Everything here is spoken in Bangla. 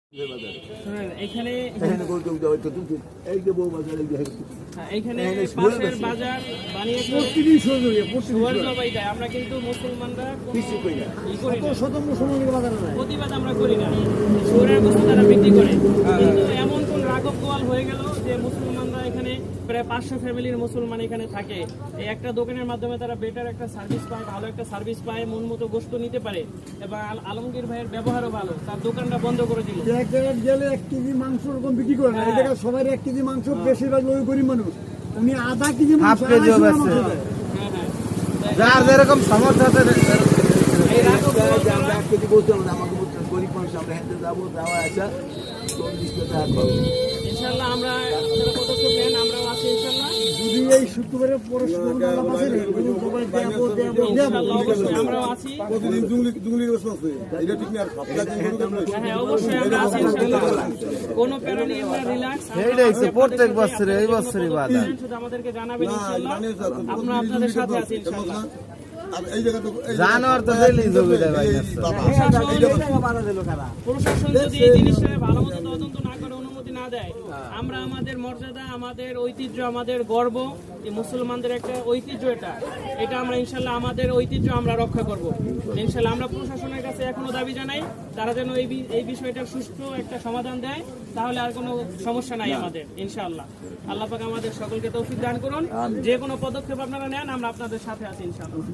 এখানে পাশের বাজার বানিয়েছে আমরা কিন্তু মুসলমানরা প্রতিবাদ আমরা করি না, শহরের বস্তু তারা বিক্রি করে। কিন্তু এমন কোন রাঘব গোয়াল হয়ে গেল যে মুসলমানরা এখানে প্রায় 500 ফ্যামিলির মুসলমান এখানে থাকে, এই একটা দোকানের মাধ্যমে তারা বেটার একটা সার্ভিস পায়, ভালো একটা সার্ভিস পায়, মন মতো গোশত নিতে পারে। এবং আলমগীর ভাইয়ের ব্যবহারও ভালো, তার দোকানটা বন্ধ করে দিল। এক জায়গায় গেলে 1 কেজি মাংস এরকম বিক্রি করে না, এই জায়গায় সবাই 1 কেজি মাংস, বেশিরভাগ লোক গরিব মানুষ, উনি আধা কেজি মাংস যার যেরকম সামর্থ্য আছে এই রাঘব গোয়াল কেজি বলতে হবে আমাকে গরিব মানুষ আমরা হেঁটে যাবো যাওয়া আসা ইনশাআল্লাহ আমরা পদক্ষেপ নেন, আমরাও আছি ইনশাআল্লাহ। যদি এই শুক্রবারে পরস্পর আমরাও আছি, প্রতিদিন জুংলি আছে এটা ঠিক না, হ্যাঁ অবশ্যই আমরা আছি ইনশাআল্লাহ। কোনো প্যারা নিয়ে আমরা রিল্যাক্স, এইটাই প্রত্যেক বছরে এই বছরই বাধা শুধু আমাদেরকে জানাবেন ইনশাআল্লাহ, আমরা আপনাদের সাথে আছি ইনশাআল্লাহ। জানোয়ার তো ডেলি জমি দেয় ভাই। প্রশাসন যদি এই জিনিসটা ভালো মতো তদন্ত না করে, অনুমতি না দেয়, আমরা আমাদের মর্যাদা, আমাদের ঐতিহ্য, আমাদের গর্ব, এই মুসলমানদের একটা ঐতিহ্য, এটা আমরা ইনশাল্লাহ আমাদের ঐতিহ্য আমরা রক্ষা করব ইনশাল্লাহ। আমরা প্রশাসনের কাছে এখনো দাবি জানাই, তারা যেন এই বিষয়টার সুষ্ঠু একটা সমাধান দেয়, তাহলে আর কোনো সমস্যা নাই আমাদের ইনশাআল্লাহ। আল্লাহ পাক আমাদের সকলকে তৌফিক দান করুন। যে কোনো পদক্ষেপ আপনারা নেন, আমরা আপনাদের সাথে আছি ইনশাআল্লাহ।